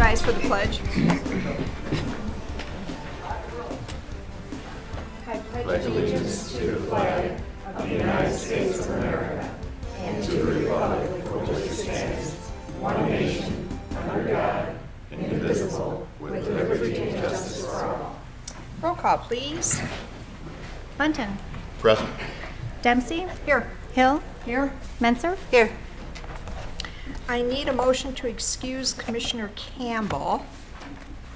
rise for the pledge? I pledge allegiance to the flag of the United States of America and to the republic for which it stands, one nation, under God, indivisible, with liberty and justice for all. Roll call, please. Bunton. Present. Dempsey. Here. Hill. Here. Menser. Here. I need a motion to excuse Commissioner Campbell.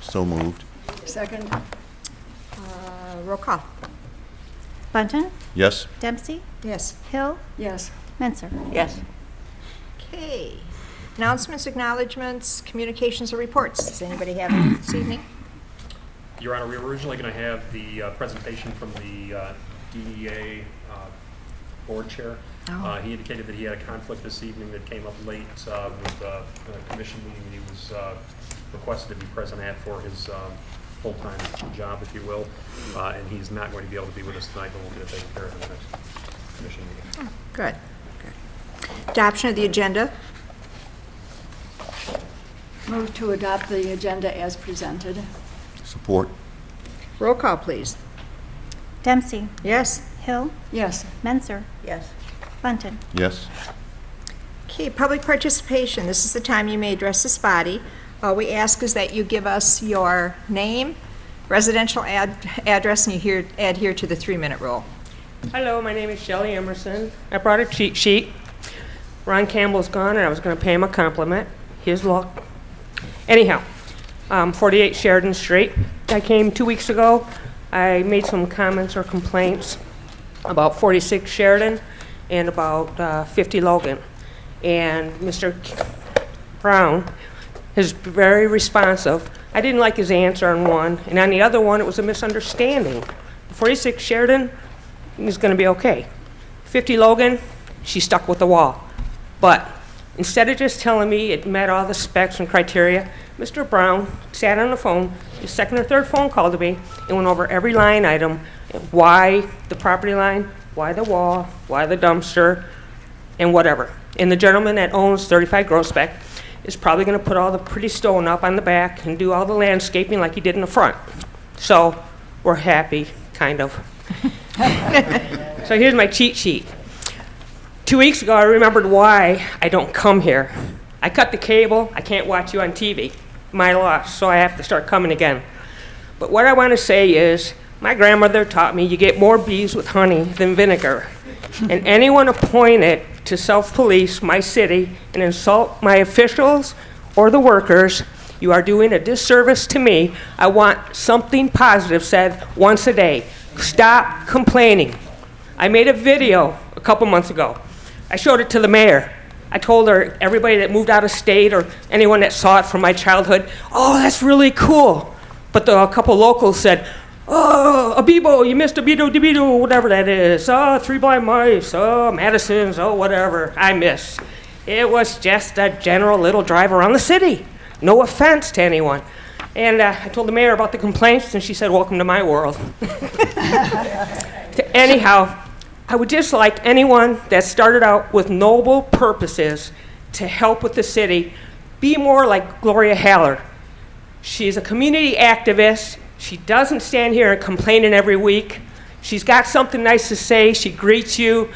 So moved. Second. Roll call. Bunton. Yes. Dempsey. Yes. Hill. Yes. Menser. Yes. Okay. Announcements, acknowledgements, communications, or reports. Does anybody have any this evening? Your Honor, we were originally going to have the presentation from the DEA board chair. Oh. He indicated that he had a conflict this evening that came up late with a commission meeting that he was requested to be present at for his full-time job, if you will. And he's not going to be able to be with us tonight, but we'll get it taken care of in the next commission meeting. Oh, good. Adoption of the agenda. Move to adopt the agenda as presented. Support. Roll call, please. Dempsey. Yes. Hill. Yes. Menser. Yes. Bunton. Yes. Okay, public participation. This is the time you may address this body. All we ask is that you give us your name, residential address, and you adhere to the 3-minute rule. Hello, my name is Shelley Emerson. I brought a cheat sheet. Ron Campbell's gone, and I was going to pay him a compliment. His luck. Anyhow, 48 Sheridan Street. I came 2 weeks ago. I made some comments or complaints about 46 Sheridan and about 50 Logan. And Mr. Brown is very responsive. I didn't like his answer on one, and on the other one, it was a misunderstanding. 46 Sheridan is going to be okay. 50 Logan, she stuck with the wall. But instead of just telling me it met all the specs and criteria, Mr. Brown sat on the phone, his second or third phone call to me, and went over every line item, why the property line, why the wall, why the dumpster, and whatever. And the gentleman that owns 35 Groesbeck is probably going to put all the pretty stone up on the back and do all the landscaping like he did in the front. So we're happy, kind of. So here's my cheat sheet. 2 weeks ago, I remembered why I don't come here. I cut the cable. I can't watch you on TV. My loss, so I have to start coming again. But what I want to say is, my grandmother taught me you get more bees with honey than vinegar. And anyone appointed to self-police my city and insult my officials or the workers, you are doing a disservice to me. I want something positive said once a day. Stop complaining. I made a video a couple months ago. I showed it to the mayor. I told her, everybody that moved out of state or anyone that saw it from my childhood, oh, that's really cool. But a couple locals said, oh, a Bebo, you missed a Beto, whatever that is. Oh, 3 Blind Mice, oh, Madison's, oh, whatever. I missed. It was just a general little drive around the city. No offense to anyone. And I told the mayor about the complaints, and she said, welcome to my world. Anyhow, I would just like anyone that started out with noble purposes to help with the city be more like Gloria Haller. She's a community activist. She doesn't stand here and complaining every week. She's got something nice to say. She greets you.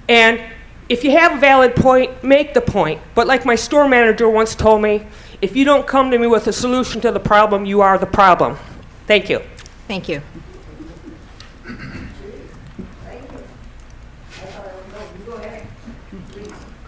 And if you have a valid point, make the point. But like my store manager once told me, if you don't come to me with a solution to the problem, you are the problem. Thank you. Thank you.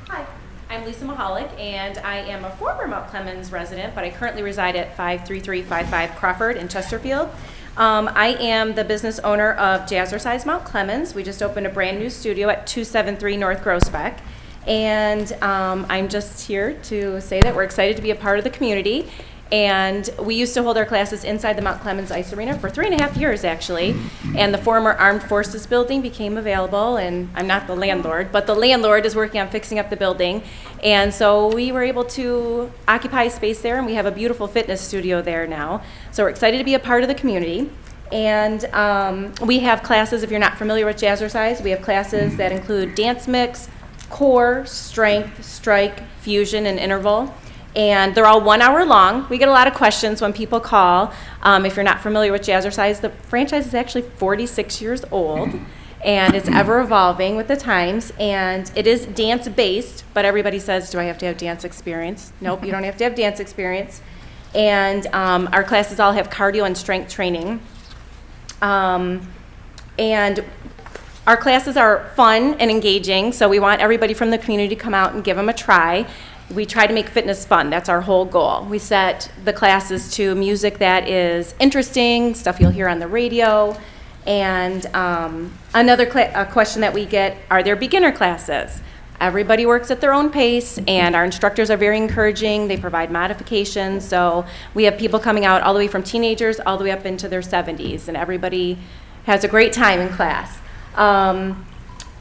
Hi, I'm Lisa Mahalik, and I am a former Mount Clemens resident, but I currently reside at 53355 Crawford in Chesterfield. I am the business owner of Jazzercise Mount Clemens. We just opened a brand new studio at 273 North Groesbeck. And I'm just here to say that we're excited to be a part of the community. And we used to hold our classes inside the Mount Clemens Ice Arena for 3.5 years, actually. And the former Armed Forces building became available, and I'm not the landlord, but the landlord is working on fixing up the building. And so we were able to occupy space there, and we have a beautiful fitness studio there now. So we're excited to be a part of the community. And we have classes, if you're not familiar with Jazzercise, we have classes that include dance mix, core, strength, strike, fusion, and interval. And they're all 1 hour long. We get a lot of questions when people call. If you're not familiar with Jazzercise, the franchise is actually 46 years old, and it's ever evolving with the times. And it is dance based, but everybody says, do I have to have dance experience? Nope, you don't have to have dance experience. And our classes all have cardio and strength training. And our classes are fun and engaging, so we want everybody from the community to come out and give them a try. We try to make fitness fun. That's our whole goal. We set the classes to music that is interesting, stuff you'll hear on the radio. And another question that we get, are there beginner classes? Everybody works at their own pace, and our instructors are very encouraging. They provide modifications. So we have people coming out all the way from teenagers all the way up into their 70s, and everybody has a great time in class.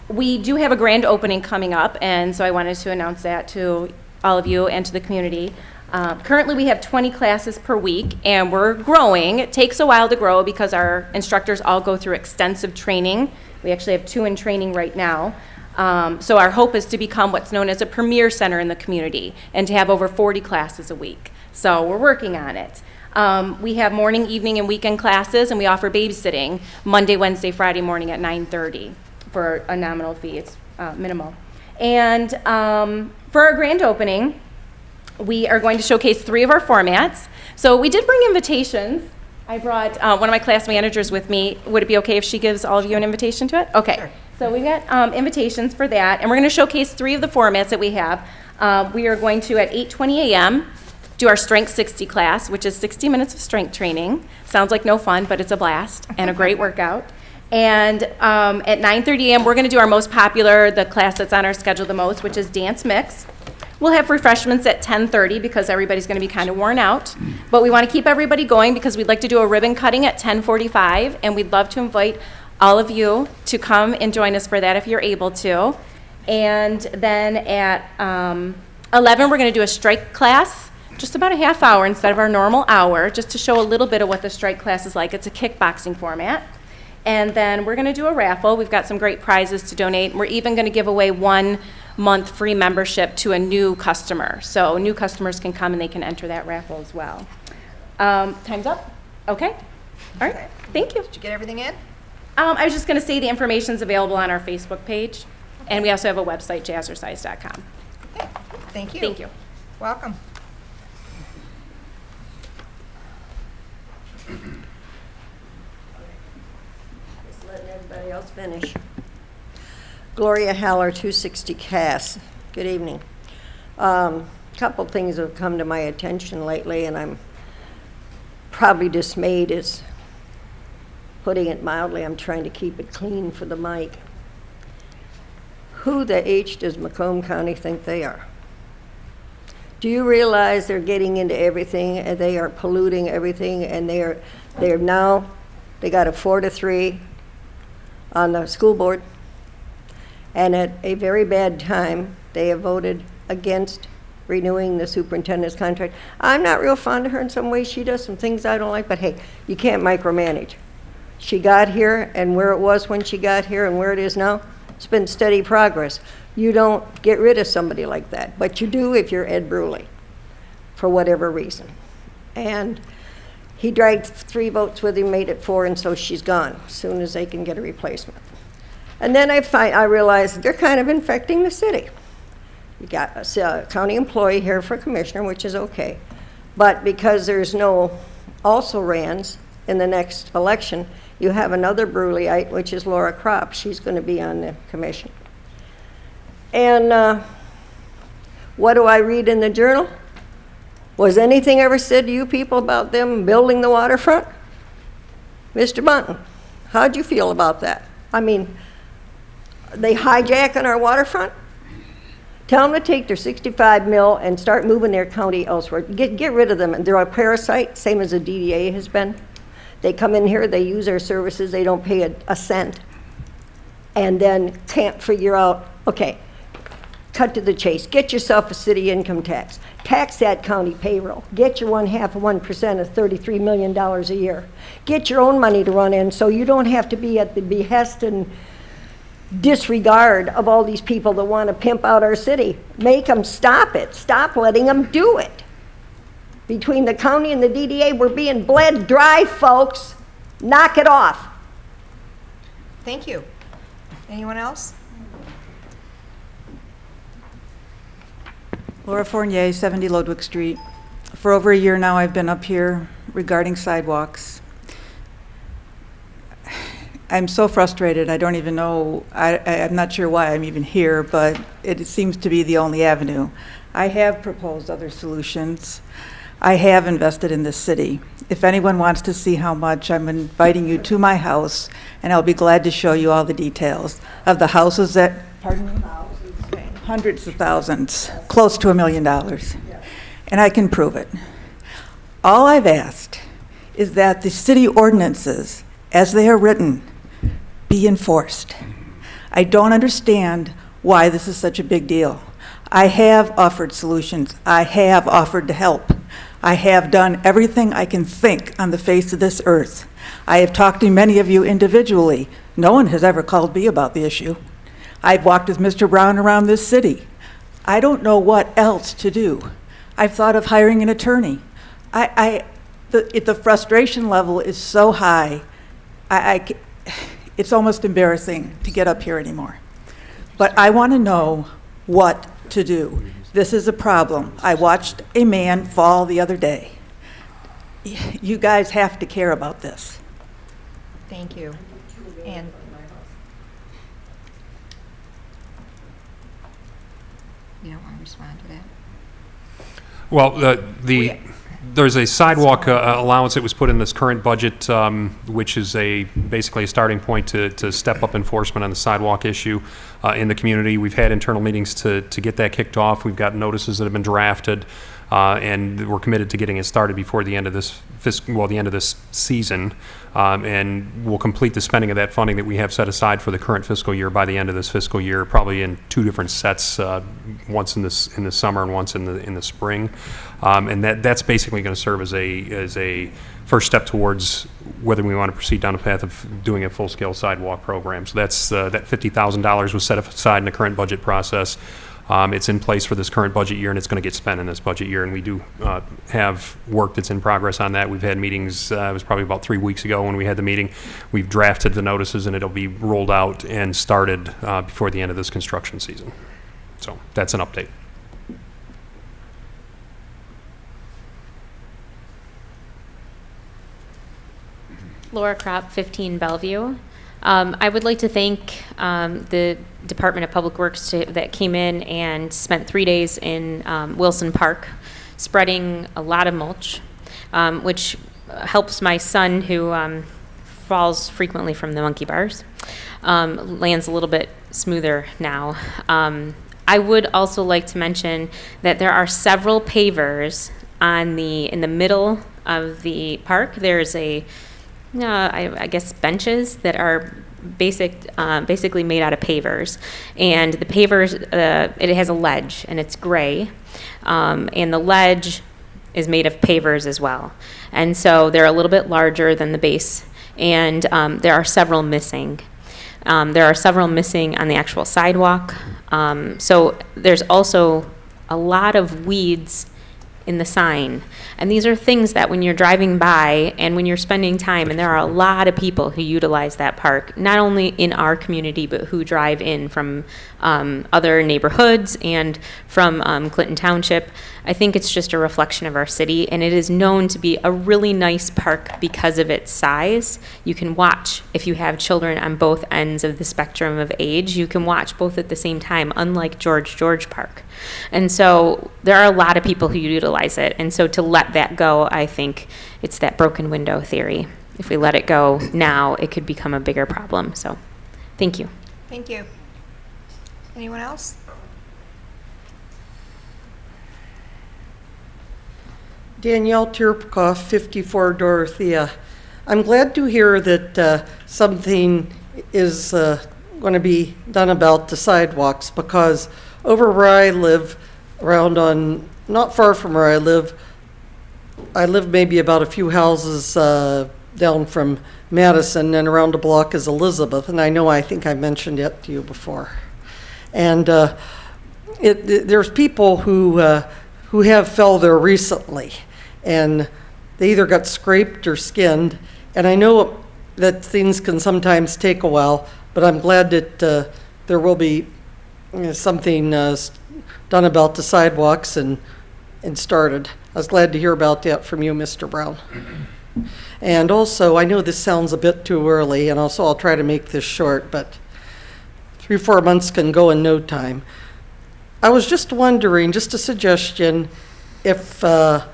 We do have a grand opening coming up, and so I wanted to announce that to all of you and to the community. Currently, we have 20 classes per week, and we're growing. It takes a while to grow because our instructors all go through extensive training. We actually have 2 in training right now. So our hope is to become what's known as a premier center in the community and to have over 40 classes a week. So we're working on it. We have morning, evening, and weekend classes, and we offer babysitting Monday, Wednesday, Friday morning at 9:30 for a nominal fee. It's minimal. And for our grand opening, we are going to showcase 3 of our formats. So we did bring invitations. I brought one of my class managers with me. Would it be okay if she gives all of you an invitation to it? Okay. Sure. So we've got invitations for that, and we're going to showcase 3 of the formats that we have. We are going to, at 8:20 a.m., do our Strength 60 class, which is 60 minutes of strength training. Sounds like no fun, but it's a blast and a great workout. And at 9:30 a.m., we're going to do our most popular, the class that's on our schedule the most, which is Dance Mix. We'll have refreshments at 10:30 because everybody's going to be kind of worn out. But we want to keep everybody going because we'd like to do a ribbon cutting at 10:45, and we'd love to invite all of you to come and join us for that if you're able to. And then at 11, we're going to do a strike class, just about a half hour instead of our normal hour, just to show a little bit of what the strike class is like. It's a kickboxing format. And then we're going to do a raffle. We've got some great prizes to donate. We're even going to give away 1 month free membership to a new customer. So new customers can come and they can enter that raffle as well. Time's up. Okay. All right. Thank you. Did you get everything in? I was just going to say the information's available on our Facebook page. And we also have a website, jazzercise.com. Okay. Thank you. Thank you. Welcome. Just letting everybody else finish. Gloria Haller, 260 Cass. Good evening. Couple things have come to my attention lately, and I'm probably dismayed, is putting it mildly. I'm trying to keep it clean for the mic. Who the H does Macomb County think they are? Do you realize they're getting into everything, and they are polluting everything, and they're now, they got a 4-3 on the school board, and at a very bad time, they have voted against renewing the superintendent's contract. I'm not real fond of her in some ways. She does some things I don't like, but hey, you can't micromanage. She got here, and where it was when she got here and where it is now, it's been steady progress. You don't get rid of somebody like that, but you do if you're Ed Bruley, for whatever reason. And he dragged 3 votes with him, made it 4, and so she's gone as soon as they can get a replacement. And then I realized they're kind of infecting the city. You got a county employee here for commissioner, which is okay, but because there's no also-rans in the next election, you have another Bruleyite, which is Laura Kropp. She's going to be on the commission. And what do I read in the journal? Was anything ever said to you people about them building the waterfront? Mr. Bunton, how'd you feel about that? I mean, they hijacking our waterfront? Tell them to take their 65 mil and start moving their county elsewhere. Get rid of them. And they're a parasite, same as the DDA has been. They come in here, they use our services, they don't pay a cent, and then can't figure out, okay, cut to the chase. Get yourself a city income tax. Tax that county payroll. Get your 0.5% of $33 million a year. Get your own money to run in so you don't have to be at the behest and disregard of all these people that want to pimp out our city. Make them stop it. Stop letting them do it. between the county and the DDA. We're being bled dry, folks. Knock it off. Thank you. Anyone else? Laura Fournier, 70 Lodwick Street. For over a year now, I've been up here regarding sidewalks. I'm so frustrated, I don't even know, I'm not sure why I'm even here, but it seems to be the only avenue. I have proposed other solutions. I have invested in this city. If anyone wants to see how much, I'm inviting you to my house, and I'll be glad to show you all the details of the houses that, pardon me? Hundreds of thousands, close to $1 million. And I can prove it. All I've asked is that the city ordinances, as they are written, be enforced. I don't understand why this is such a big deal. I have offered solutions. I have offered to help. I have done everything I can think on the face of this earth. I have talked to many of you individually. No one has ever called me about the issue. I've walked with Mr. Brown around this city. I don't know what else to do. I've thought of hiring an attorney. The frustration level is so high, it's almost embarrassing to get up here anymore. But I want to know what to do. This is a problem. I watched a man fall the other day. You guys have to care about this. Thank you. And you don't want to respond to that? Well, there's a sidewalk allowance that was put in this current budget, which is basically a starting point to step up enforcement on the sidewalk issue in the community. We've had internal meetings to get that kicked off. We've got notices that have been drafted, and we're committed to getting it started before the end of this the end of this season, and we'll complete the spending of that funding that we have set aside for the current fiscal year by the end of this fiscal year, probably in 2 different sets, once in the summer and once in the spring, and that's basically going to serve as a first step towards whether we want to proceed down the path of doing a full-scale sidewalk program. So that's that $50,000 was set aside in the current budget process. It's in place for this current budget year, and it's going to get spent in this budget year, and we do have work that's in progress on that. We've had meetings, it was probably about 3 weeks ago when we had the meeting. We've drafted the notices, and it'll be rolled out and started before the end of this construction season. So that's an update. Laura Kropp, 15 Bellevue. I would like to thank the Department of Public Works that came in and spent 3 days in Wilson Park spreading a lot of mulch, which helps my son who falls frequently from the monkey bars. Lands a little bit smoother now. I would also like to mention that there are several pavers in the middle of the park. There's I guess benches that are basically made out of pavers, and the pavers it has a ledge and it's gray, and the ledge is made of pavers as well, and so they're a little bit larger than the base, and there are several missing. There are several missing on the actual sidewalk, so there's also a lot of weeds in the sign. And these are things that when you're driving by and when you're spending time, and there are a lot of people who utilize that park, not only in our community, but who drive in from other neighborhoods and from Clinton Township. I think it's just a reflection of our city, and it is known to be a really nice park because of its size. You can watch, if you have children on both ends of the spectrum of age, you can watch both at the same time, unlike George Park. And so there are a lot of people who utilize it, and so to let that go, I think it's that broken window theory. If we let it go now, it could become a bigger problem. So thank you. Thank you. Anyone else? Danielle Turpkoff, 54 Dorothea. I'm glad to hear that something is going to be done about the sidewalks, because over where I live, not far from where I live maybe about a few houses down from Madison, and around the block is Elizabeth, and I think I mentioned it to you before. And there's people who have fell there recently, and they either got scraped or skinned. And I know that things can sometimes take a while, but I'm glad that there will be something done about the sidewalks and started. I was glad to hear about that from you, Mr. Brown. And also, I know this sounds a bit too early, and also I'll try to make this short, but 3-4 months can go in no time. I was just wondering, just a suggestion, if a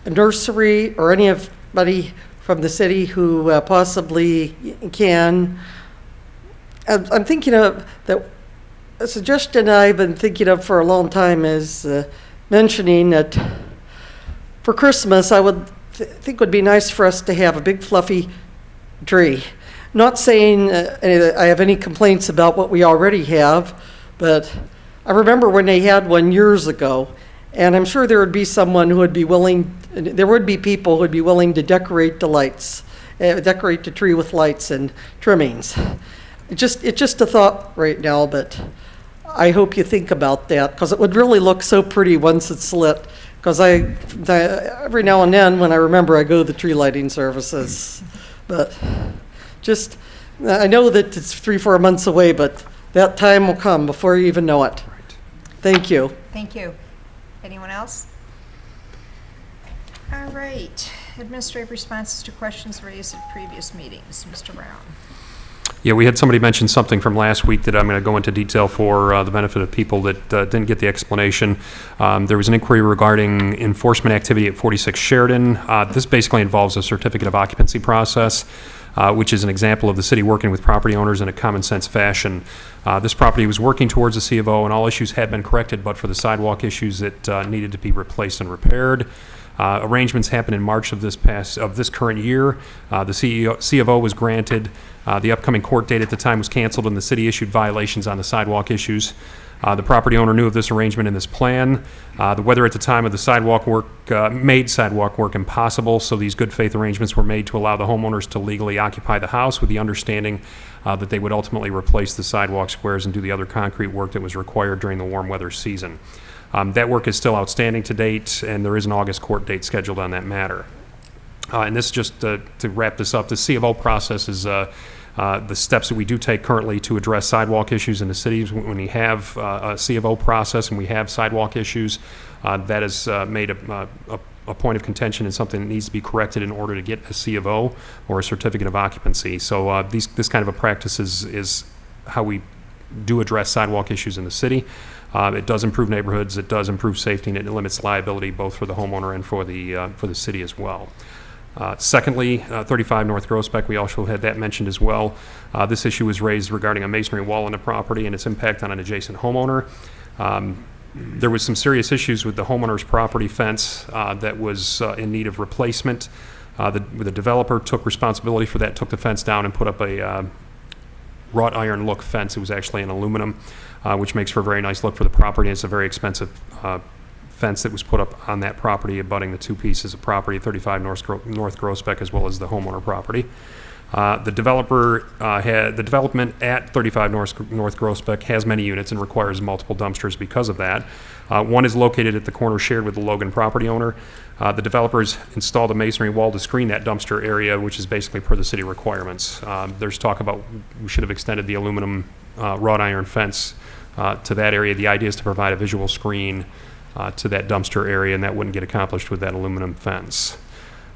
nursery or anybody from the city who possibly can, I'm thinking of that. A suggestion I've been thinking of for a long time is mentioning that for Christmas, I would think it would be nice for us to have a big fluffy tree. Not saying I have any complaints about what we already have, but I remember when they had one years ago, and I'm sure there would be someone who would be willing, there would be people who would be willing to decorate the lights, decorate the tree with lights and trimmings. It's just a thought right now, but I hope you think about that, because it would really look so pretty once it's lit. Because every now and then, when I remember, I go to the tree lighting services. But just, I know that it's 3-4 months away, but that time will come before you even know it. Right. Thank you. Thank you. Anyone else? All right. Administrative responses to questions raised at previous meetings. Mr. Brown. Yeah, we had somebody mention something from last week that I'm going to go into detail for the benefit of people that didn't get the explanation. There was an inquiry regarding enforcement activity at 46 Sheridan. This basically involves a certificate of occupancy process, which is an example of the city working with property owners in a common sense fashion. This property was working towards a C of O, and all issues had been corrected, but for the sidewalk issues that needed to be replaced and repaired. Arrangements happened in March of this current year. The C of O was granted. The upcoming court date at the time was canceled, and the city issued violations on the sidewalk issues. The property owner knew of this arrangement in this plan. The weather at the time of the sidewalk work made sidewalk work impossible, so these good faith arrangements were made to allow the homeowners to legally occupy the house with the understanding that they would ultimately replace the sidewalk squares and do the other concrete work that was required during the warm weather season. That work is still outstanding to date, and there is an August court date scheduled on that matter. And this just to wrap this up, the C of O process is the steps that we do take currently to address sidewalk issues in the cities. When we have a C of O process and we have sidewalk issues, that is made a point of contention and something that needs to be corrected in order to get a C of O or a certificate of occupancy. So this kind of a practice is how we do address sidewalk issues in the city. It does improve neighborhoods, it does improve safety, and it limits liability both for the homeowner and for the city as well. Secondly, 35 North Groesbeck, we also had that mentioned as well. This issue was raised regarding a masonry wall on the property and its impact on an adjacent homeowner. There was some serious issues with the homeowner's property fence that was in need of replacement. The developer took responsibility for that, took the fence down and put up a wrought iron look fence. It was actually an aluminum, which makes for a very nice look for the property. It's a very expensive fence that was put up on that property, abutting the two pieces of property, 35 North Groesbeck, as well as the homeowner property. The development at 35 North Groesbeck has many units and requires multiple dumpsters because of that. One is located at the corner shared with the Logan property owner. The developers installed a masonry wall to screen that dumpster area, which is basically per the city requirements. There's talk about we should have extended the aluminum wrought iron fence to that area. The idea is to provide a visual screen to that dumpster area, and that wouldn't get accomplished with that aluminum fence.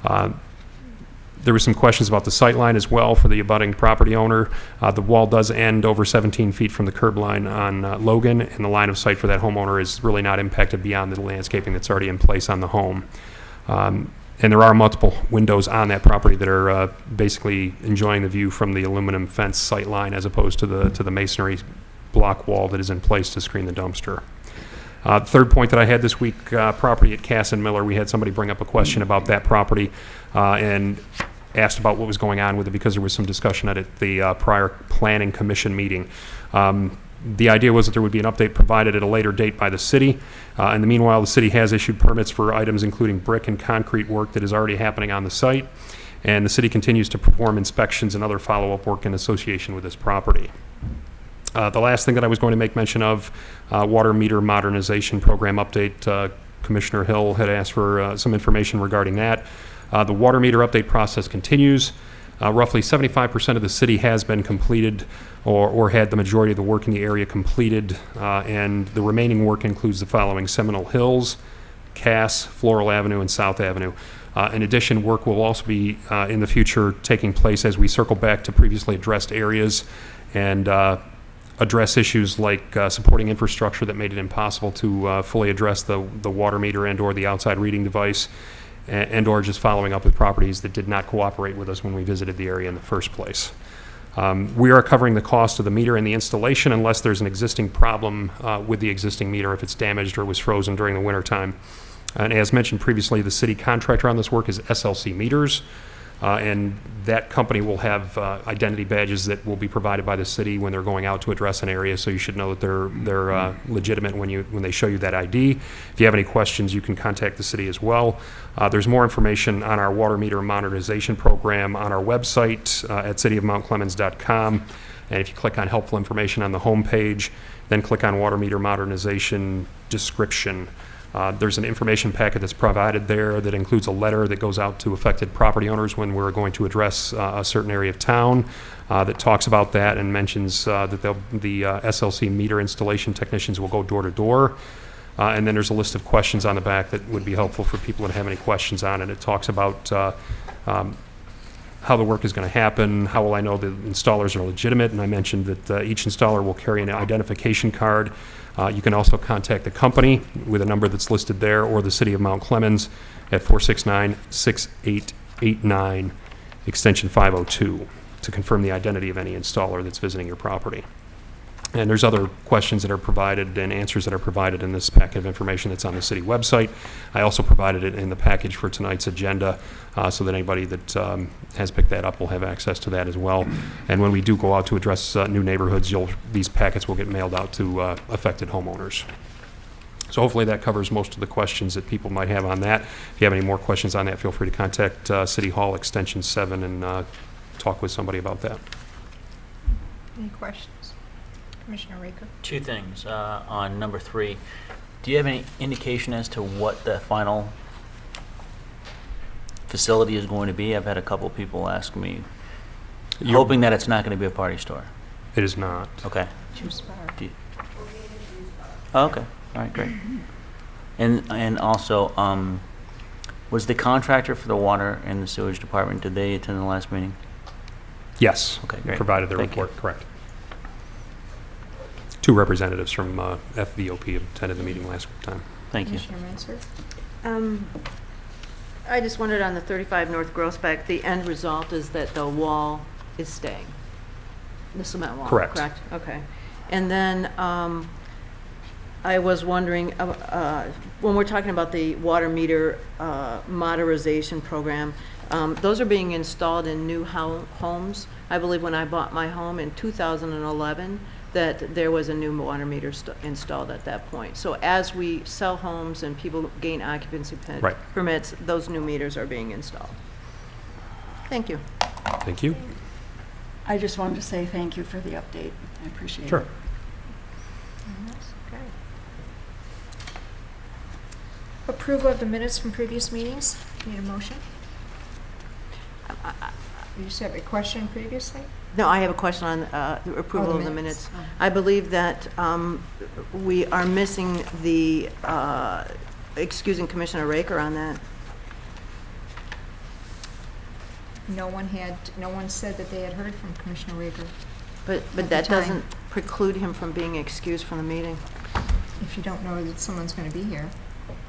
There were some questions about the sight line as well for the abutting property owner. The wall does end over 17 feet from the curb line on Logan, and the line of sight for that homeowner is really not impacted beyond the landscaping that's already in place on the home. And there are multiple windows on that property that are basically enjoying the view from the aluminum fence sight line as opposed to the masonry block wall that is in place to screen the dumpster. Third point that I had this week, property at Cass and Miller, we had somebody bring up a question about that property and asked about what was going on with it because there was some discussion at the prior planning commission meeting. The idea was that there would be an update provided at a later date by the city. In the meanwhile, the city has issued permits for items including brick and concrete work that is already happening on the site, and the city continues to perform inspections and other follow-up work in association with this property. The last thing that I was going to make mention of, water meter modernization program update. Commissioner Hill had asked for some information regarding that. The water meter update process continues. Roughly 75% of the city has been completed or had the majority of the work in the area completed, and the remaining work includes the following: Seminole Hills, Cass, Floral Avenue, and South Avenue. In addition, work will also be in the future taking place as we circle back to previously addressed areas and address issues like supporting infrastructure that made it impossible to fully address the water meter and or the outside reading device, and or just following up with properties that did not cooperate with us when we visited the area in the first place. We are covering the cost of the meter and the installation unless there's an existing problem with the existing meter, if it's damaged or was frozen during the winter time. And as mentioned previously, the city contractor on this work is SLC Meters, and that company will have identity badges that will be provided by the city when they're going out to address an area, so you should know that they're legitimate when they show you that ID. If you have any questions, you can contact the city as well. There's more information on our water meter modernization program on our website at cityofmountclemens.com, and if you click on helpful information on the home page, then click on water meter modernization description. There's an information packet that's provided there that includes a letter that goes out to affected property owners when we're going to address a certain area of town that talks about that and mentions that the SLC meter installation technicians will go door to door. And then there's a list of questions on the back that would be helpful for people that have any questions on it. It talks about how the work is going to happen, how will I know the installers are legitimate, and I mentioned that each installer will carry an identification card. You can also contact the company with a number that's listed there, or the City of Mount Clemens at 469-6889, extension 502, to confirm the identity of any installer that's visiting your property. And there's other questions that are provided and answers that are provided in this packet of information that's on the city website. I also provided it in the package for tonight's agenda so that anybody that has picked that up will have access to that as well. And when we do go out to address new neighborhoods, these packets will get mailed out to affected homeowners. So hopefully that covers most of the questions that people might have on that. If you have any more questions on that, feel free to contact City Hall Extension 7 and talk with somebody about that. Any questions? Commissioner Raker? Two things. On number 3, do you have any indication as to what the final facility is going to be? I've had a couple of people ask me, hoping that it's not going to be a party store. It is not. Okay. Juice bar. Oh, okay. All right, great. And also, was the contractor for the water and the sewage department, did they attend the last meeting? Yes. Okay, great. Provided their Thank you. report, correct. 2 representatives from FVOP attended the meeting last time. Thank you. Commissioner Mansur? I just wondered on the 35 North Grossbeck, the end result is that the wall is staying, the cement wall? Correct. Correct, okay. And then I was wondering, when we're talking about the water meter modernization program, those are being installed in new homes. I believe when I bought my home in 2011, that there was a new water meter installed at that point. So as we sell homes and people gain occupancy Right. permits, those new meters are being installed. Thank you. Thank you. I just wanted to say thank you for the update. I appreciate Sure. it. Okay. Approval of the minutes from previous meetings. Need a motion? You just have a question previously? No, I have a question on the approval of the minutes. I believe that we are missing the, excusing Commissioner Raker on that. No one said that they had heard from Commissioner Raker. But At the that time. doesn't preclude him from being excused from the meeting. If you don't know that someone's going to be here.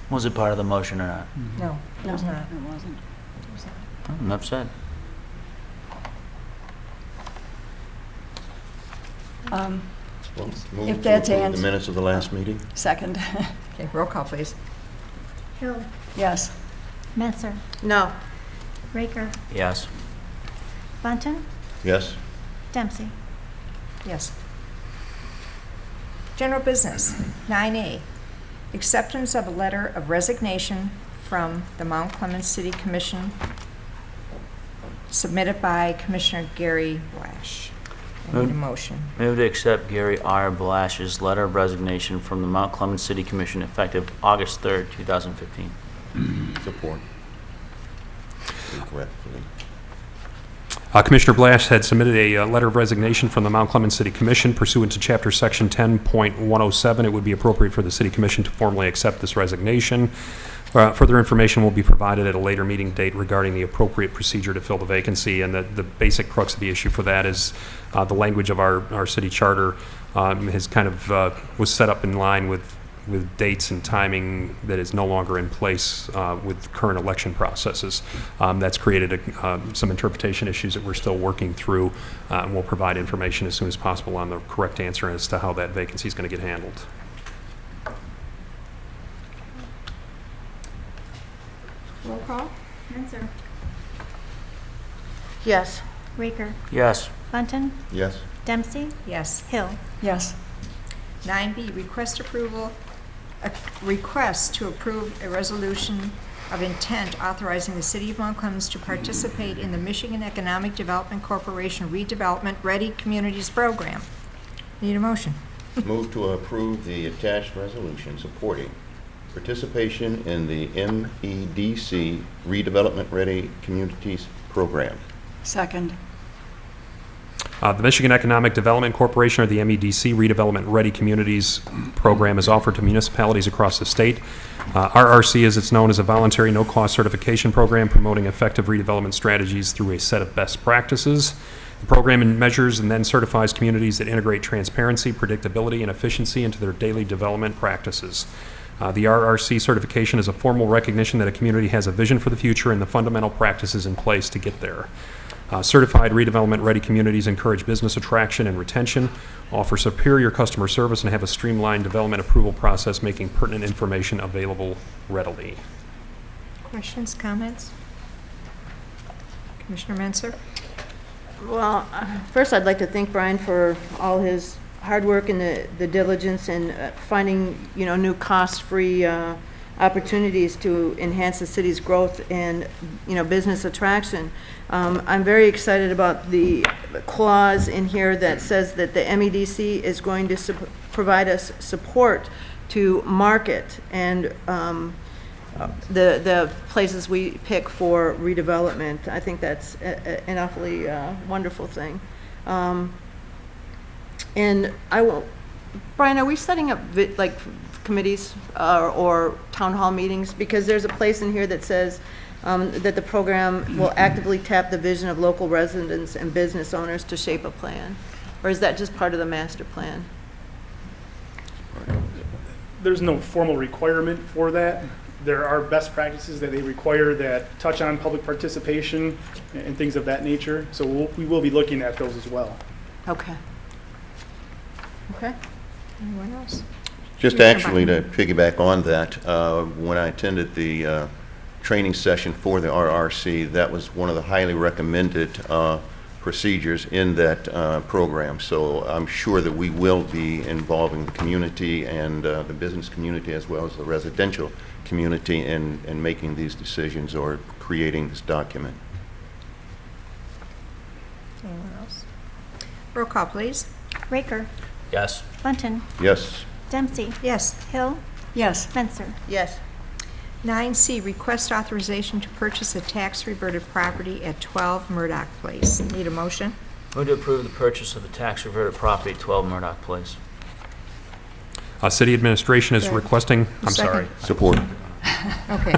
Was it part of the motion or not? No, it was not. It wasn't. Enough said. If that's The answered. minutes of the last meeting? Second. Okay, roll call, please. Hill, Yes. Messer, No. Raker, Yes. Bunton, Yes. Dempsey. Yes. General business, 9A, acceptance of a letter of resignation from the Mount Clemens City Commission submitted by Commissioner Gary Blash. I need a motion. Move to accept Gary R. Blash's letter of resignation from the Mount Clemens City Commission effective August 3rd, 2015. Support. Regretfully. Commissioner Blash had submitted a letter of resignation from the Mount Clemens City Commission pursuant to Chapter Section 10.107. It would be appropriate for the City Commission to formally accept this resignation. Further information will be provided at a later meeting date regarding the appropriate procedure to fill the vacancy, and the basic crux of the issue for that is the language of our city charter has kind of was set up in line with dates and timing that is no longer in place with current election processes. That's created some interpretation issues that we're still working through, and we'll provide information as soon as possible on the correct answer as to how that vacancy is going to get handled. Roll call? Menzer, Yes. Raker, Yes. Bunton, Yes. Dempsey, Yes. Hill. Yes. 9B, request to approve a resolution of intent authorizing the City of Mount Clemens to participate in the Michigan Economic Development Corporation Redevelopment Ready Communities Program. Need a motion? Move to approve the attached resolution supporting participation in the MEDC Redevelopment Ready Communities Program. Second. The Michigan Economic Development Corporation, or the MEDC Redevelopment Ready Communities Program, is offered to municipalities across the state. RRC, as it's known, is a voluntary no-cost certification program promoting effective redevelopment strategies through a set of best practices. The program measures and then certifies communities that integrate transparency, predictability, and efficiency into their daily development practices. The RRC certification is a formal recognition that a community has a vision for the future and the fundamental practices in place to get there. Certified redevelopment-ready communities encourage business attraction and retention, offer superior customer service, and have a streamlined development approval process, making pertinent information available readily. Questions, comments? Commissioner Menser? Well, first I'd like to thank Brian for all his hard work and the diligence in finding, new cost-free opportunities to enhance the city's growth and, business attraction. I'm very excited about the clause in here that says that the MEDC is going to provide us support to market and the places we pick for redevelopment. I think that's an awfully wonderful thing. And Brian, are we setting up committees or town hall meetings? Because there's a place in here that says that the program will actively tap the vision of local residents and business owners to shape a plan. Or is that just part of the master plan? There's no formal requirement for that. There are best practices that they require that touch on public participation and things of that nature. So we will be looking at those as well. Okay. Okay. Anyone else? Just actually to piggyback on that, when I attended the training session for the RRC, that was one of the highly recommended procedures in that program. So I'm sure that we will be involving the community and the business community as well as the residential community in making these decisions or creating this document. Anyone else? Roll call, please. Raker, Yes. Bunton, Yes. Dempsey, Yes. Hill, Yes. Menzer. Yes. 9C, request authorization to purchase a tax-reverted property at 12 Murdoch Place. Need a motion? Move to approve the purchase of the tax reverted property at 12 Murdoch Place. City administration is Good. requesting, I'm Second. sorry. Support. Okay,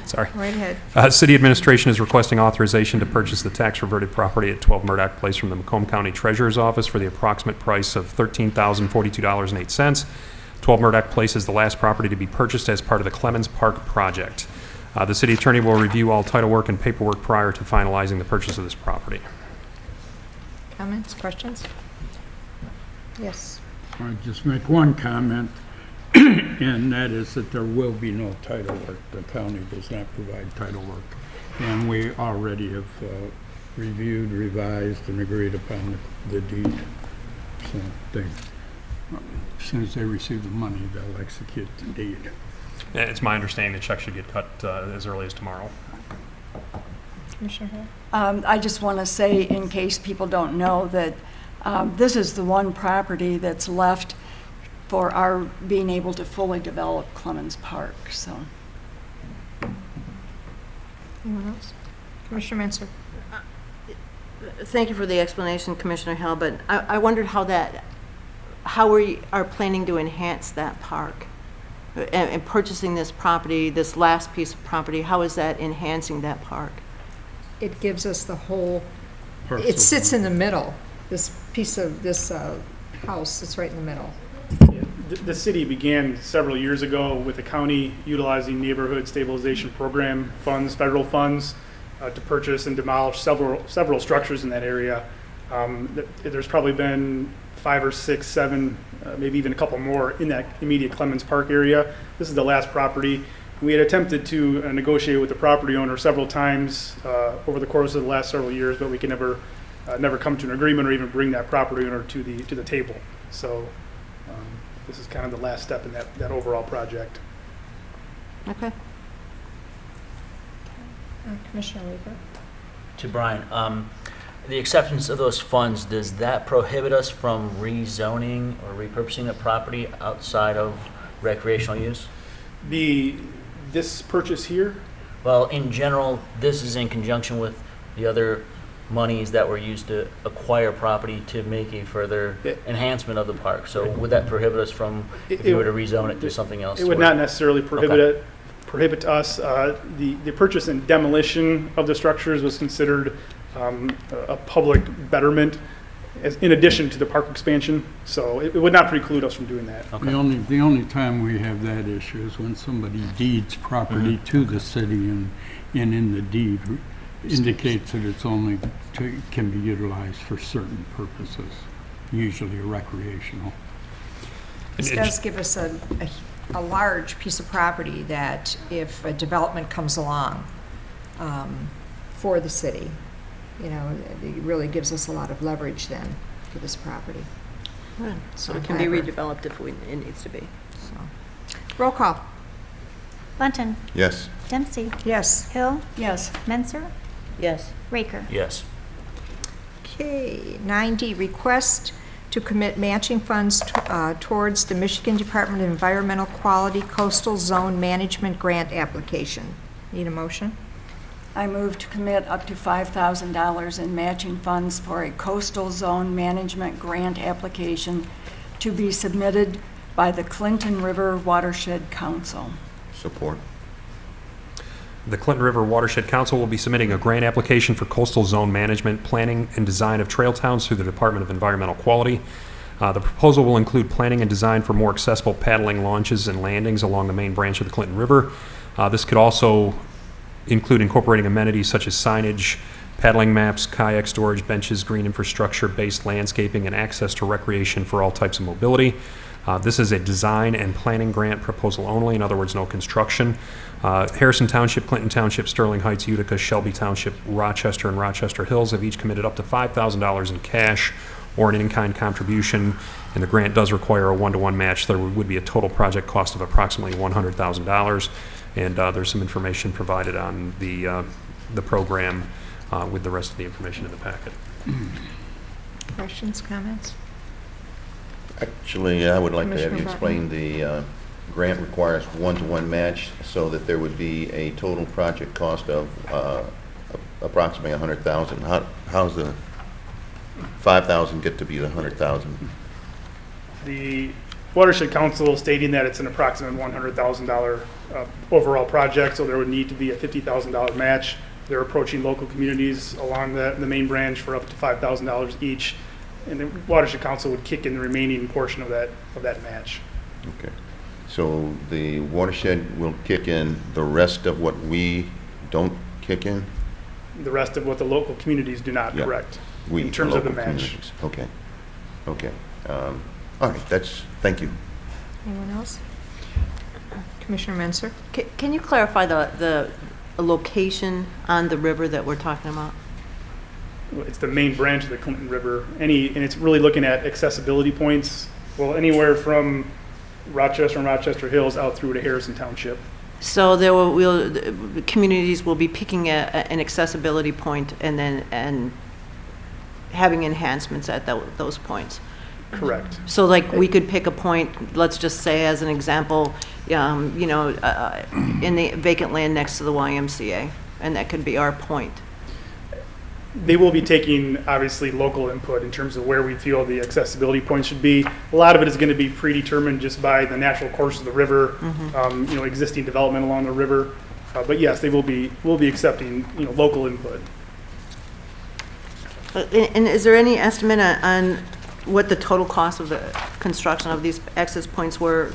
Sorry. right ahead. City administration is requesting authorization to purchase the tax reverted property at 12 Murdoch Place from the Macomb County Treasurer's Office for the approximate price of $13,042.08. 12 Murdoch Place is the last property to be purchased as part of the Clemens Park project. The city attorney will review all title work and paperwork prior to finalizing the purchase of this property. Comments, questions? Yes. I'll just make one comment, and that is that there will be no title work. The county does not provide title work. And we already have reviewed, revised, and agreed upon the deed. So as soon as they receive the money, they'll execute the deed. It's my understanding the check should get cut as early as tomorrow. Commissioner Hall? I just want to say, in case people don't know, that This is the one property that's left for our being able to fully develop Clemens Park, so. Anyone else? Commissioner Mensah? Thank you for the explanation, Commissioner Hill, but I wondered how we are planning to enhance that park? And purchasing this property, this last piece of property, how is that enhancing that park? It gives us the whole, Parcel. it sits in the middle. This piece of, this house sits right in the middle. The city began several years ago with the county utilizing neighborhood stabilization program funds, federal funds, to purchase and demolish several structures in that area. There's probably been 5 or 6, 7, maybe even a couple more in that immediate Clemens Park area. This is the last property. We had attempted to negotiate with the property owner several times over the course of the last several years, but we can never come to an agreement or even bring that property owner to the table. So this is kind of the last step in that overall project. Okay. Commissioner Weaver? To Brian, the acceptance of those funds, does that prohibit us from rezoning or repurposing the property outside of recreational use? This purchase here, Well, in general, this is in conjunction with the other monies that were used to acquire property to make a further enhancement of the park. So would that prohibit us from, if you were to rezone it to something else? it would not necessarily prohibit us. The purchase and demolition of the structures was considered a public betterment in addition to the park expansion. So it would not preclude us from doing that. Okay. The only time we have that issue is when somebody deeds property to the city and in the deed indicates that it's only can be utilized for certain purposes, usually recreational. This does give us a large piece of property that if a development comes along for the city, you know, it really gives us a lot of leverage then for this property. Good. So it On can be paper. redeveloped if it needs to be. Roll call. Bunton, Yes. Dempsey, Yes. Hill, Yes. Menser, Yes. Raker. Yes. Okay, 9D, request to commit matching funds towards the Michigan Department of Environmental Quality Coastal Zone Management Grant application. Need a motion? I move to commit up to $5,000 in matching funds for a coastal zone management grant application to be submitted by the Clinton River Watershed Council. Support. The Clinton River Watershed Council will be submitting a grant application for coastal zone management, planning, and design of trail towns through the Department of Environmental Quality. The proposal will include planning and design for more accessible paddling launches and landings along the main branch of the Clinton River. This could also include incorporating amenities such as signage, paddling maps, kayak storage benches, green infrastructure, based landscaping, and access to recreation for all types of mobility. This is a design and planning grant proposal only, in other words, no construction. Harrison Township, Clinton Township, Sterling Heights, Utica, Shelby Township, Rochester, and Rochester Hills have each committed up to $5,000 in cash or an in-kind contribution, and the grant does require a 1-to-1 match. There would be a total project cost of approximately $100,000, and there's some information provided on the program with the rest of the information in the packet. Questions, comments? Actually, I would like to have you Commissioner explain the grant requires 1-to-1 match so that there would be a total project cost of approximately $100,000. How's the 5,000 get to be the 100,000? The Watershed Council stating that it's an approximate $100,000 overall project, so there would need to be a $50,000 match. They're approaching local communities along the main branch for up to $5,000 each, and the Watershed Council would kick in the remaining portion of that match. Okay. So the watershed will kick in the rest of what we don't kick in? The rest of what the local communities do not, Yeah. correct, We, in terms of the local match. communities. Okay. Okay. All right, thank you. Anyone else? Commissioner Mensah? Can you clarify the location on the river that we're talking about? It's the main branch of the Clinton River. And it's really looking at accessibility points, well, anywhere from Rochester and Rochester Hills out through to Harrison Township. So the communities will be picking an accessibility point and having enhancements at those points. Correct. So like, we could pick a point, let's just say as an example, you know, in the vacant land next to the YMCA, and that could be our point. They will be taking, obviously, local input in terms of where we feel the accessibility points should be. A lot of it is going to be predetermined just by the natural course of the river, you know, existing development along the river. But yes, they will be accepting, you know, local input. And is there any estimate on what the total cost of the construction of these access points were,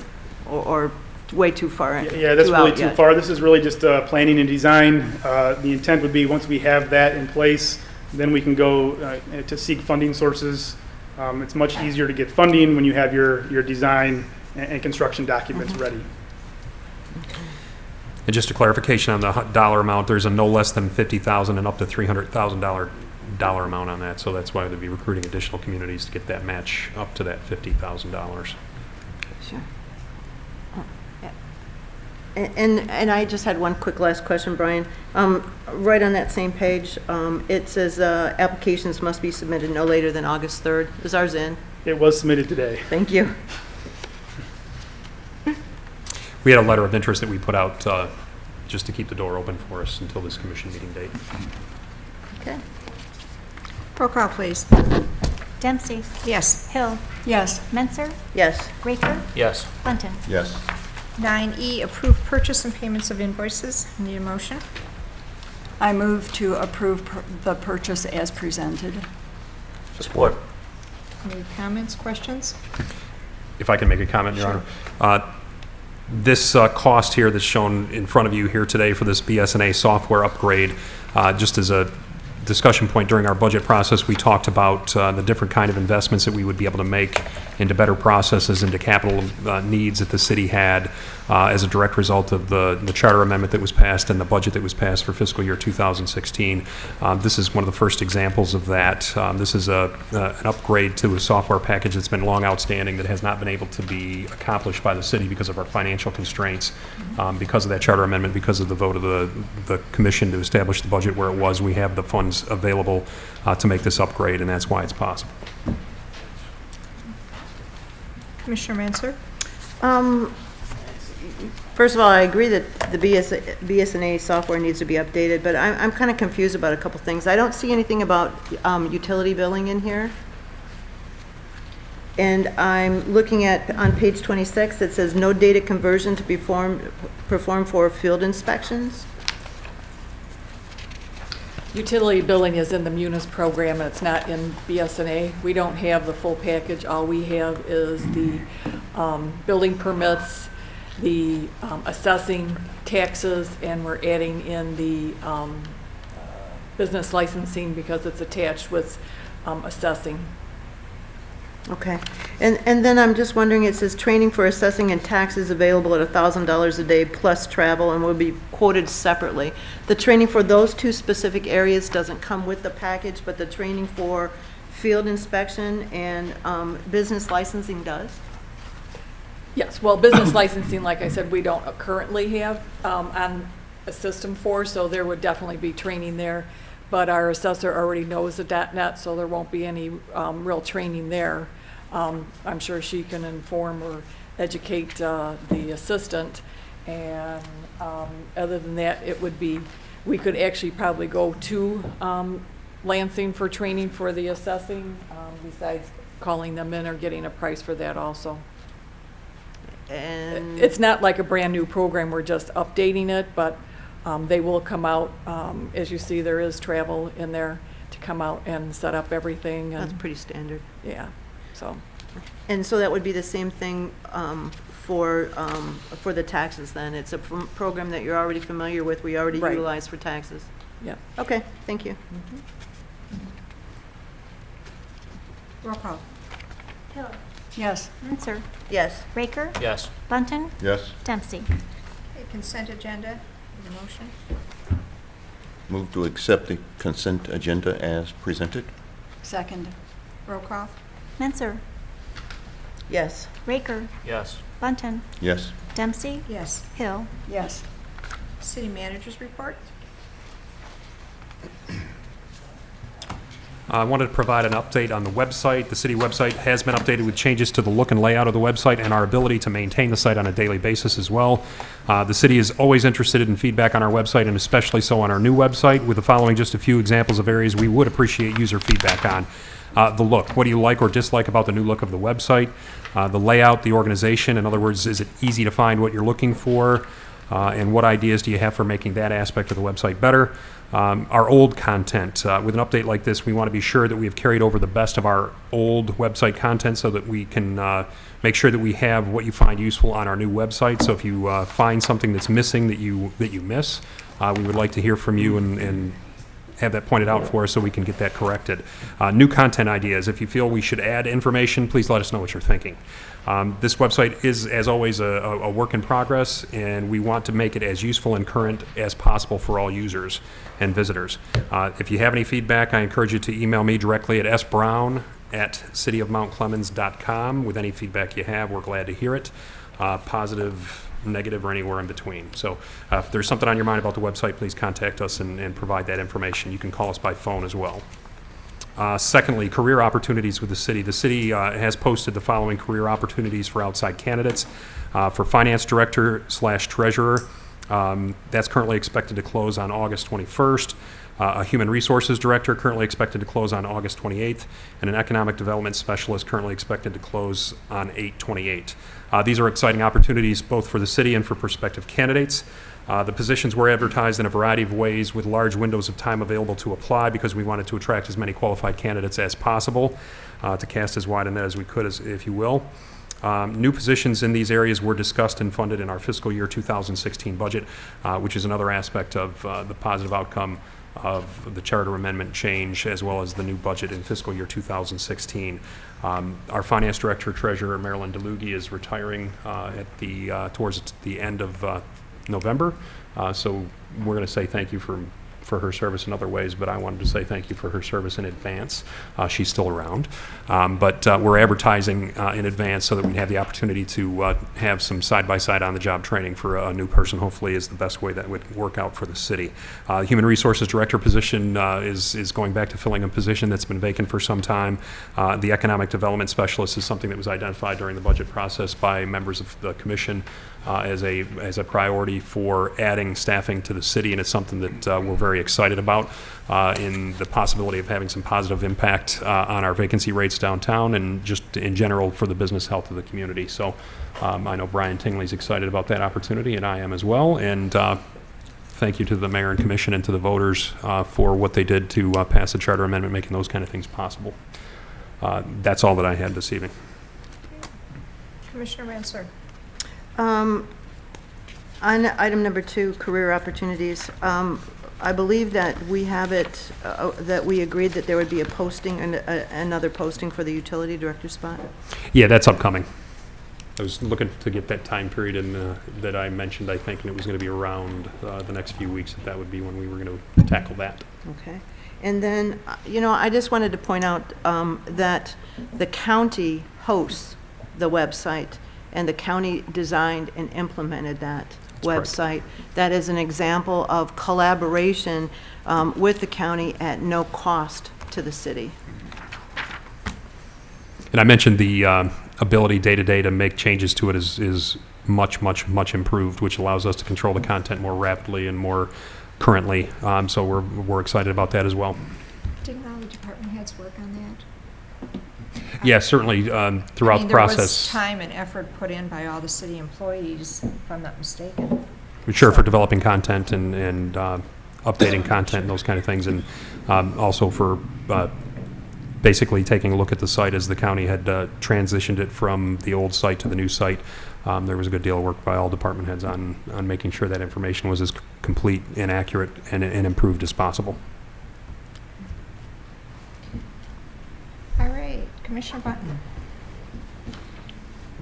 or way too far? Yeah, that's really too far. This is really just planning and design. The intent would be, once we have that in place, then we can go to seek funding sources. It's much easier to get funding when you have your design and construction documents ready. And just a clarification on the dollar amount, there's a no less than $50,000 and up to $300,000 dollar amount on that, so that's why they'll be recruiting additional communities to get that match up to that $50,000. Sure. And I just had one quick last question, Brian. Right on that same page, it says applications must be submitted no later than August 3rd. Is ours in? It was submitted today. Thank you. We had a letter of interest that we put out just to keep the door open for us until this commission meeting date. Okay. Roll call, please. Dempsey. Yes. Hill. Yes. Menser. Yes. Raker. Yes. Bunton. Yes. 9E, approve purchase and payments of invoices. Need a motion? I move to approve the purchase as presented. Support. Any comments, questions? If I can make a comment, Your Honor. This cost here that's shown in front of you here today for this BSNA software upgrade, just as a discussion point during our budget process, we talked about the different kind of investments that we would be able to make into better processes, into capital needs that the city had as a direct result of the charter amendment that was passed and the budget that was passed for fiscal year 2016. This is one of the first examples of that. This is an upgrade to a software package that's been long outstanding that has not been able to be accomplished by the city because of our financial constraints, because of that charter amendment, because of the vote of the commission to establish the budget where it was. We have the funds available to make this upgrade, and that's why it's possible. Commissioner Manser? First of all, I agree that the BSNA software needs to be updated, but I'm kind of confused about a couple things. I don't see anything about utility billing in here. And I'm looking at, on page 26, it says no data conversion to be performed for field inspections. Utility billing is in the Munis program, and it's not in BSNA. We don't have the full package. All we have is the building permits, the assessing taxes, and we're adding in the business licensing because it's attached with assessing. Okay. And then I'm just wondering, it says training for assessing and taxes available at $1,000 a day plus travel and will be quoted separately. The training for those two specific areas doesn't come with the package, but the training for field inspection and business licensing does? Yes, well, business licensing, like I said, we don't currently have on a system for, so there would definitely be training there. But our assessor already knows the .NET, so there won't be any real training there. I'm sure she can inform or educate the assistant. And other than that, it would be, we could actually probably go to Lansing for training for the assessing, besides calling them in or getting a price for that also. And it's not like a brand new program, we're just updating it, but they will come out. As you see, there is travel in there to come out and set up everything. And that's pretty standard. Yeah, so. And so that would be the same thing for the taxes then? It's a program that you're already familiar with, we already utilize for taxes? Yeah. Okay, thank you. Roll call. Hill. Yes. Menser. Yes. Raker. Yes. Bunton. Yes. Dempsey. Okay, consent agenda. Need a motion? Move to accept the consent agenda as presented. Second. Roll call. Menser. Yes. Raker. Yes. Bunton. Yes. Dempsey. Yes. Hill. Yes. City managers report. I wanted to provide an update on the website. The city website has been updated with changes to the look and layout of the website and our ability to maintain the site on a daily basis as well. The city is always interested in feedback on our website, and especially so on our new website, with the following just a few examples of areas we would appreciate user feedback on. The look. What do you like or dislike about the new look of the website? The layout, the organization. In other words, is it easy to find what you're looking for? And what ideas do you have for making that aspect of the website better? Our old content. With an update like this, we want to be sure that we have carried over the best of our old website content so that we can make sure that we have what you find useful on our new website. So if you find something that's missing that you miss, we would like to hear from you and have that pointed out for us so we can get that corrected. New content ideas. If you feel we should add information, please let us know what you're thinking. This website is, as always, a work in progress, and we want to make it as useful and current as possible for all users and visitors. If you have any feedback, I encourage you to email me directly at sbrown@cityofmountclemens.com with any feedback you have. We're glad to hear it, positive, negative, or anywhere in between. So if there's something on your mind about the website, please contact us and provide that information. You can call us by phone as well. Secondly, career opportunities with the city. The city has posted the following career opportunities for outside candidates. For finance director/treasurer, that's currently expected to close on August 21st. A human resources director currently expected to close on August 28th, and an economic development specialist currently expected to close on 8/28. These are exciting opportunities both for the city and for prospective candidates. The positions were advertised in a variety of ways with large windows of time available to apply because we wanted to attract as many qualified candidates as possible, to cast as wide a net as we could, if you will. New positions in these areas were discussed and funded in our fiscal year 2016 budget, which is another aspect of the positive outcome of the charter amendment change, as well as the new budget in fiscal year 2016. Our finance director treasurer, Marilyn DeLugie, is retiring towards the end of November. So we're going to say thank you for her service in other ways, but I wanted to say thank you for her service in advance. She's still around. But we're advertising in advance so that we have the opportunity to have some side-by-side on-the-job training for a new person, hopefully is the best way that would work out for the city. Human Resources Director position is going back to filling a position that's been vacant for some time. The Economic Development Specialist is something that was identified during the budget process by members of the Commission as a priority for adding staffing to the city, and it's something that we're very excited about in the possibility of having some positive impact on our vacancy rates downtown and just in general for the business health of the community. So I know Brian Tingley's excited about that opportunity, and I am as well. And thank you to the mayor and commission and to the voters for what they did to pass the charter amendment, making those kind of things possible. That's all that I had this evening. Commissioner Mansur. On item number 2, career opportunities, I believe that we have it, that we agreed that there would be a posting, and another posting for the utility director spot. Yeah, that's upcoming. I was looking to get that time period in that I mentioned, I think, and it was going to be around the next few weeks, that would be when we were going to tackle that. Okay. And then, I just wanted to point out that the county hosts the website, and the county designed and implemented that website. Correct. That is an example of collaboration with the county at no cost to the city. And I mentioned the ability day-to-day to make changes to it is much, much, much improved, which allows us to control the content more rapidly and more currently. So we're excited about that as well. Didn't all the department heads work on that? Yeah, certainly throughout the process. There was time and effort put in by all the city employees, if I'm not mistaken. Sure, for developing content and updating content and those kind of things, and also for basically taking a look at the site as the county had transitioned it from the old site to the new site. There was a good deal of work by all department heads on making sure that information was as complete and accurate and improved as possible. All right, Commissioner Button.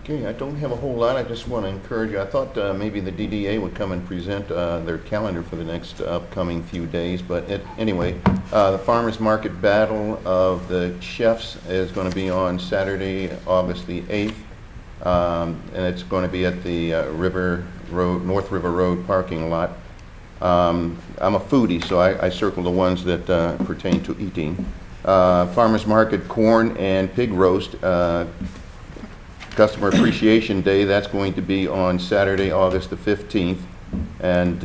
Okay, I don't have a whole lot. I just want to encourage you. I thought maybe the DDA would come and present their calendar for the next upcoming few days. But anyway, the Farmers Market Battle of the Chefs is going to be on Saturday, August the 8th. And it's going to be at the North River Road parking lot. I'm a foodie, so I circle the ones that pertain to eating. Farmers Market Corn and Pig Roast, Customer Appreciation Day. That's going to be on Saturday, August the 15th. And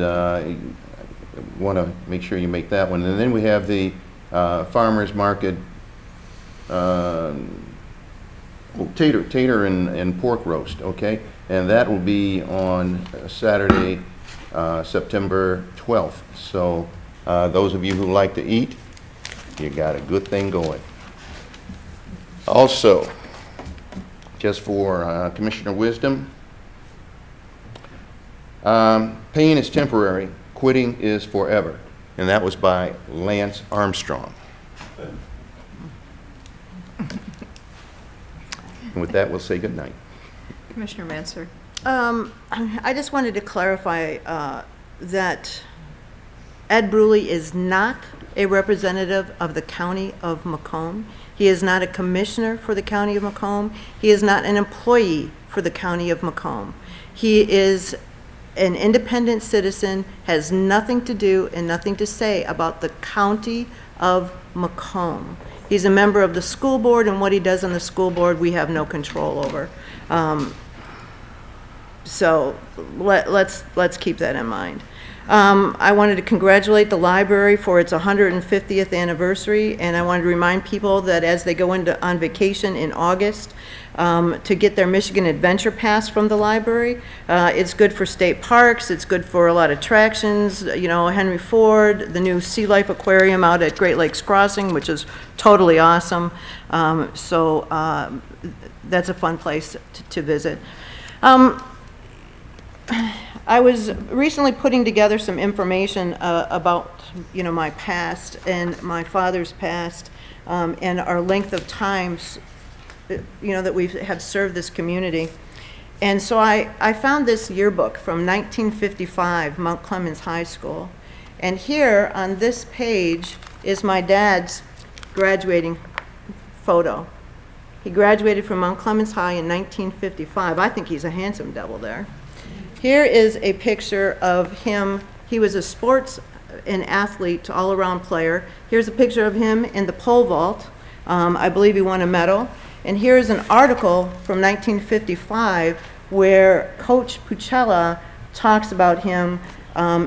want to make sure you make that one. And then we have the Farmers Market tater and pork roast, okay? And that will be on Saturday, September 12th. So those of you who like to eat, you got a good thing going. Also, just for Commissioner Wisdom, pain is temporary, quitting is forever. And that was by Lance Armstrong. And with that, we'll say good night. Commissioner Manser. I just wanted to clarify that Ed Bruley is not a representative of the County of Macomb. He is not a commissioner for the County of Macomb. He is not an employee for the County of Macomb. He is an independent citizen, has nothing to do and nothing to say about the County of Macomb. He's a member of the school board, and what he does on the school board, we have no control over. So let's keep that in mind. I wanted to congratulate the library for its 150th anniversary, and I wanted to remind people that as they go on vacation in August, to get their Michigan Adventure Pass from the library. It's good for state parks, it's good for a lot of attractions, you know, Henry Ford, the new Sea Life Aquarium out at Great Lakes Crossing, which is totally awesome. So that's a fun place to visit. I was recently putting together some information about, you know, my past and my father's past, and our length of times, you know, that we have served this community. And so I found this yearbook from 1955, Mount Clemens High School. And here on this page is my dad's graduating photo. He graduated from Mount Clemens High in 1955. I think he's a handsome devil there. Here is a picture of him. He was a sports and athlete, all-around player. Here's a picture of him in the pole vault. I believe he won a medal. And here's an article from 1955 where Coach Pucella talks about him,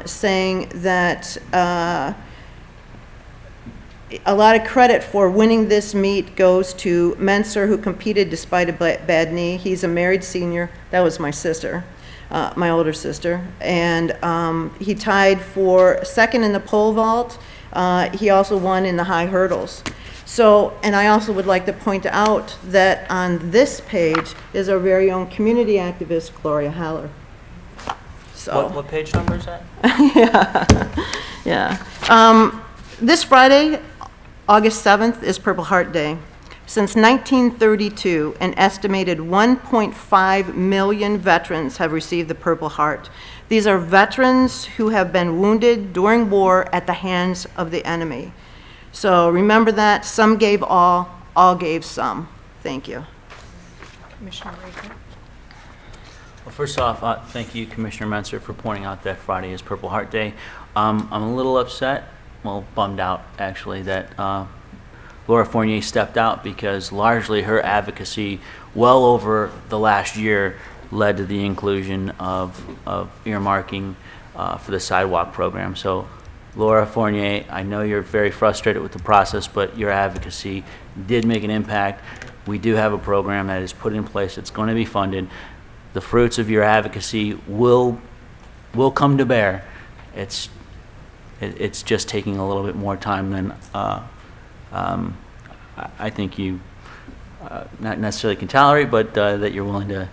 saying that a lot of credit for winning this meet goes to Menser, who competed despite a bad knee. He's a married senior. That was my sister. My older sister, and he tied for second in the pole vault. He also won in the high hurdles. So, and I also would like to point out that on this page is our very own community activist, Gloria Haller. So, What page number is that? yeah. This Friday, August 7th, is Purple Heart Day. Since 1932, an estimated 1.5 million veterans have received the Purple Heart. These are veterans who have been wounded during war at the hands of the enemy. So remember that, some gave all gave some. Thank you. Commissioner Raker. Well, first off, thank you, Commissioner Menser, for pointing out that Friday is Purple Heart Day. I'm a little upset, well, bummed out, actually, that Laura Fournier stepped out, because largely her advocacy well over the last year led to the inclusion of earmarking for the sidewalk program. So Laura Fournier, I know you're very frustrated with the process, but your advocacy did make an impact. We do have a program that is put in place. It's going to be funded. The fruits of your advocacy will come to bear. It's just taking a little bit more time than I think you not necessarily can tolerate, but that you're willing to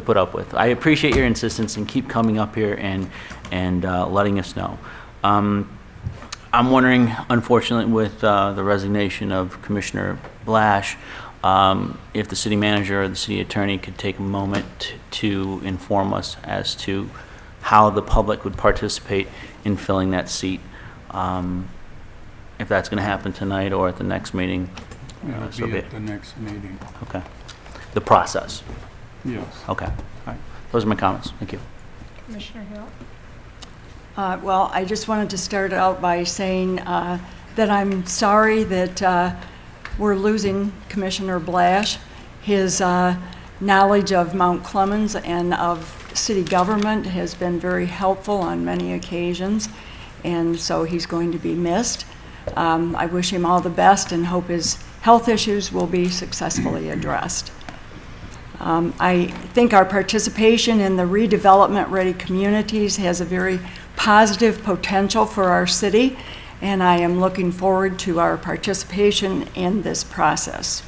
put up with. I appreciate your insistence and keep coming up here and letting us know. I'm wondering, unfortunately, with the resignation of Commissioner Blash, if the city manager or the city attorney could take a moment to inform us as to how the public would participate in filling that seat. If that's going to happen tonight or at the next meeting. It'll be at the next meeting. Okay. The process. Yes. Okay. All right. Those are my comments. Thank you. Commissioner Hill. Well, I just wanted to start out by saying that I'm sorry that we're losing Commissioner Blash. His knowledge of Mount Clemens and of city government has been very helpful on many occasions, and so he's going to be missed. I wish him all the best and hope his health issues will be successfully addressed. I think our participation in the redevelopment-ready communities has a very positive potential for our city, and I am looking forward to our participation in this process.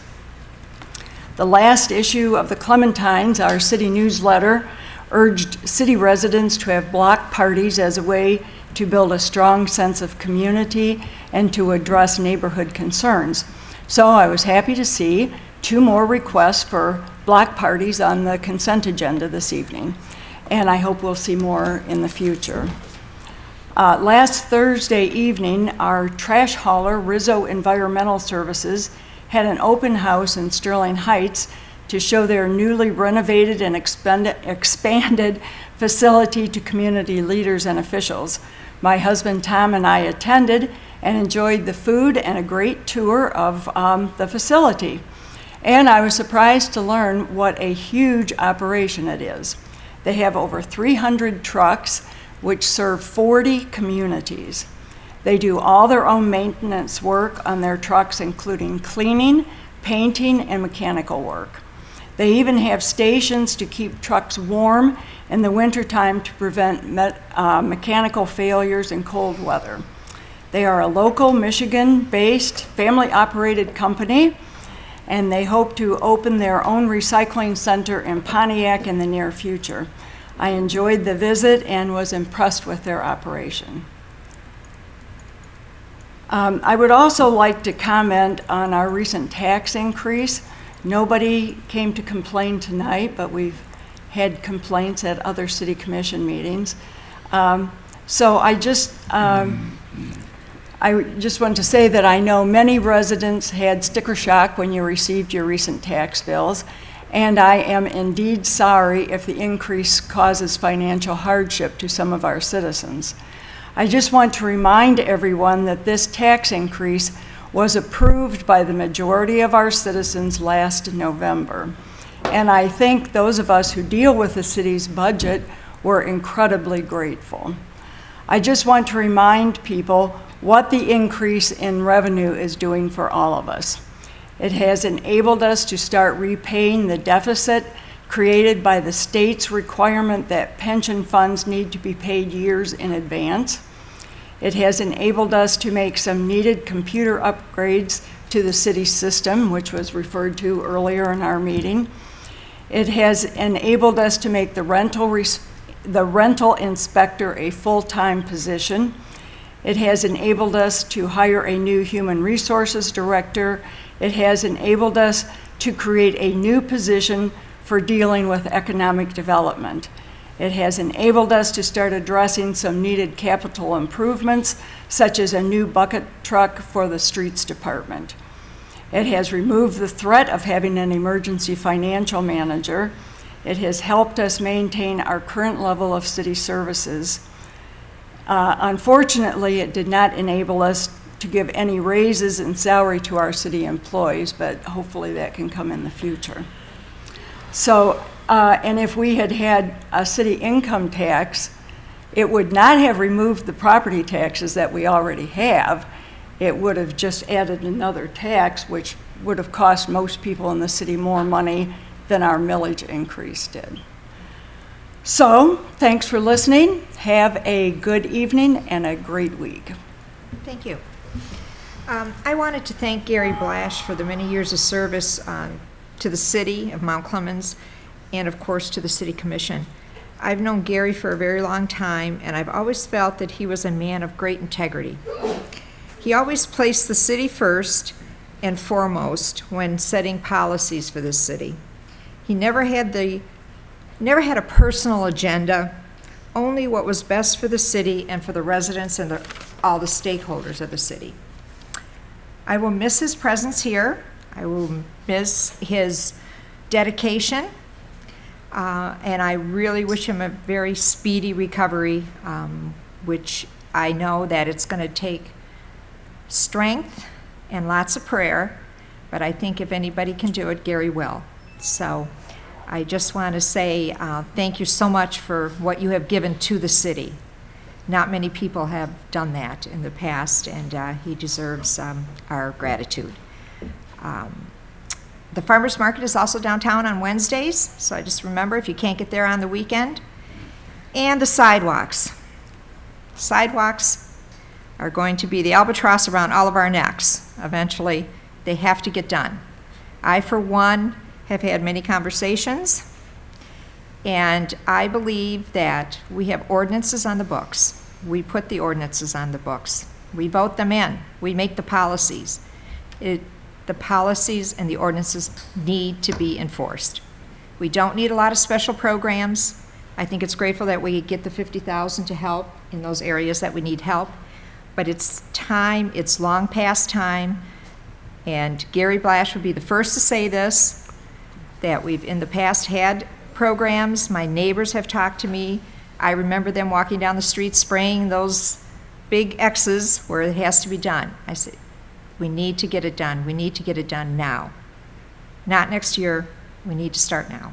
The last issue of the Clementines, our city newsletter, urged city residents to have block parties as a way to build a strong sense of community and to address neighborhood concerns. So I was happy to see 2 more requests for block parties on the consent agenda this evening, and I hope we'll see more in the future. Last Thursday evening, our trash hauler, Rizzo Environmental Services, had an open house in Sterling Heights to show their newly renovated and expanded facility to community leaders and officials. My husband Tom and I attended and enjoyed the food and a great tour of the facility. And I was surprised to learn what a huge operation it is. They have over 300 trucks which serve 40 communities. They do all their own maintenance work on their trucks, including cleaning, painting, and mechanical work. They even have stations to keep trucks warm in the wintertime to prevent mechanical failures in cold weather. They are a local Michigan-based, family-operated company, and they hope to open their own recycling center in Pontiac in the near future. I enjoyed the visit and was impressed with their operation. I would also like to comment on our recent tax increase. Nobody came to complain tonight, but we've had complaints at other city commission meetings. So I just want to say that I know many residents had sticker shock when you received your recent tax bills, and I am indeed sorry if the increase causes financial hardship to some of our citizens. I just want to remind everyone that this tax increase was approved by the majority of our citizens last November. And I think those of us who deal with the city's budget were incredibly grateful. I just want to remind people what the increase in revenue is doing for all of us. It has enabled us to start repaying the deficit created by the state's requirement that pension funds need to be paid years in advance. It has enabled us to make some needed computer upgrades to the city system, which was referred to earlier in our meeting. It has enabled us to make the rental inspector a full-time position. It has enabled us to hire a new human resources director. It has enabled us to create a new position for dealing with economic development. It has enabled us to start addressing some needed capital improvements, such as a new bucket truck for the streets department. It has removed the threat of having an emergency financial manager. It has helped us maintain our current level of city services. Unfortunately, it did not enable us to give any raises in salary to our city employees, but hopefully that can come in the future. So, and if we had had a city income tax, it would not have removed the property taxes that we already have. It would have just added another tax, which would have cost most people in the city more money than our millage increase did. So, thanks for listening. Have a good evening and a great week. Thank you. I wanted to thank Gary Blash for the many years of service to the city of Mount Clemens and, of course, to the City Commission. I've known Gary for a very long time, and I've always felt that he was a man of great integrity. He always placed the city first and foremost when setting policies for this city. He never had a personal agenda, only what was best for the city and for the residents and all the stakeholders of the city. I will miss his presence here. I will miss his dedication, and I really wish him a very speedy recovery, which I know that it's going to take strength and lots of prayer, but I think if anybody can do it, Gary will. So I just want to say thank you so much for what you have given to the city. Not many people have done that in the past, and he deserves our gratitude. The farmers market is also downtown on Wednesdays, so I just remember if you can't get there on the weekend. And the sidewalks. Sidewalks are going to be the albatross around all of our necks. Eventually, they have to get done. I, for one, have had many conversations, and I believe that we have ordinances on the books. We put the ordinances on the books. We vote them in. We make the policies. The policies and the ordinances need to be enforced. We don't need a lot of special programs. I think it's grateful that we get the $50,000 to help in those areas that we need help. But it's time, it's long past time, and Gary Blash would be the first to say this, that we've in the past had programs. My neighbors have talked to me. I remember them walking down the street spraying those big X's where it has to be done. I said, we need to get it done. We need to get it done now. Not next year. We need to start now.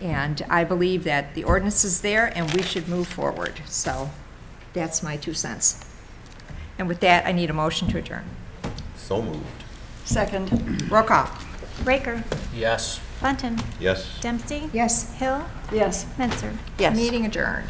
And I believe that the ordinance is there and we should move forward. So that's my 2 cents. And with that, I need a motion to adjourn. So moved. Second. Roll call. Raker, Yes. Bunton, Yes. Dempsey, Yes. Hill, Yes. Menzer. Yes. Meeting adjourned.